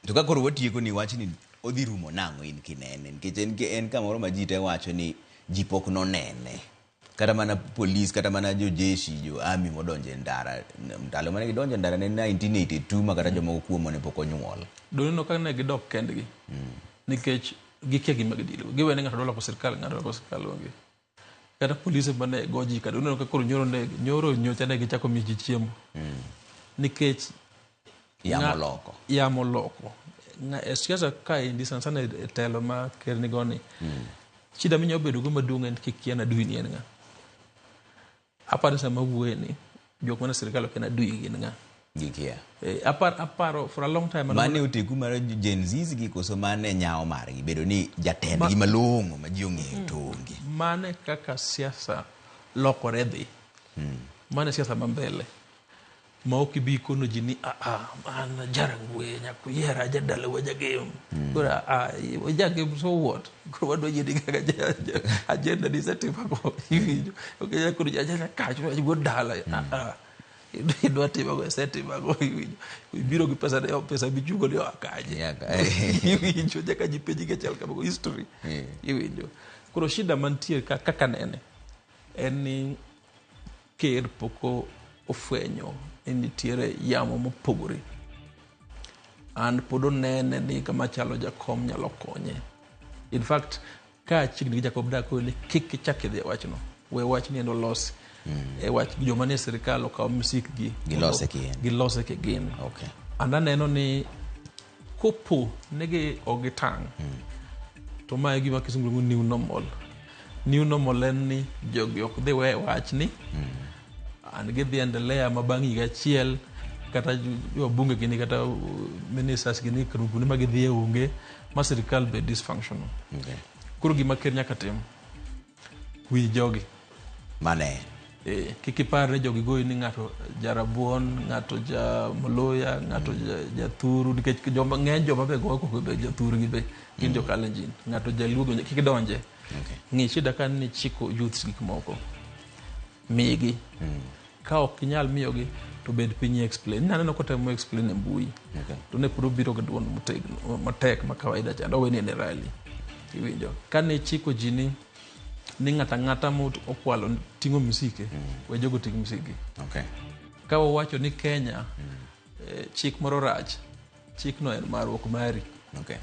To ka koro watieko ni wach ni odhi rumo nang'o in kinene nikech en kamoro ma ji te wacho ni ji pok nonene kata mana polis kata mana jojeshi jo army modonje ndara ndalo mane gidonje ndara ne 1982 ma kata jomoko kuomo ne pok onyuol. Doneno ka ne gidok kendgi nikech gikia gima gidilo giwene ng'ato dolo ko sirkal ng'ato ko sirkal onge kata polise mane goji kata doneno ka koro nyoro nyocha ne gichako miji chiemo nikech yamo loko siasa ka indi sana telo ma ker ni goni shida minyo bedo go maduong' en kikiana dui ni en nga aparo sama wuoye ni jok mana sirkal ok na dui gin nga gikia aparo for a long time mane oteku mar Gen Z gi koso mane nyao margi bedo ni jatendgi malong'o ma ji ong'eyo tonge mane kaka siasa lokore dhi mane siasa mambele ma ok bi kono ji ni an jarangwe nyaku yera jadala wajagem kura wajagem so what kuro wadwa yedi kaka agenda ni setima ko hiyo okay kuro jajana kacho go dala idwa tima go setima ko hiyo biro gi pesa bijugo leo akaje hiyo jaka jipeji ke chal kama history hiyo kuro shida mantie kaka nene eni ker poko ofwenyo nitiere yamo mopogore and podo nene ni kama chalo jakom nyalo konye. In fact ka chigni gi Jacob Dako ni kik chake dhe wachno we wach ni endo los wach joma ne sirkal okaw musik gi gilose ke gin okay anda neno ni kopo nege ogitang to ma gima kisungu new normal en ni jogi ok dhi we wach ni and give the endelea mabangi gachiel kata jo bunge gini kata ministers gini krubu ni magidhi onge ma sirkal be dysfunctional okay kuro gima ker nyaka tim wi jogi mane kikipare jogi goyi ni ng'ato jarabuon ng'ato ja moloya ng'ato ja thuru nikech joma ng'eny joma be go ko be ja thuru gi be gin jo Kalenjin ng'ato ja lugo kikidonje okay ng'i shida kan ni chiko youths gik moko migi ka ok nyal miyogi to bed piny explain naneno ko temo explain e mbui to ne puro biro ga duon matek ma kawaida cha ndo weni ne rally iwinjo kane chiko jini ni ng'ata mo okwalo tingo musike we jogo tingo musike okay ka wacho ni Kenya chik moro rach chik no en marwok mari okay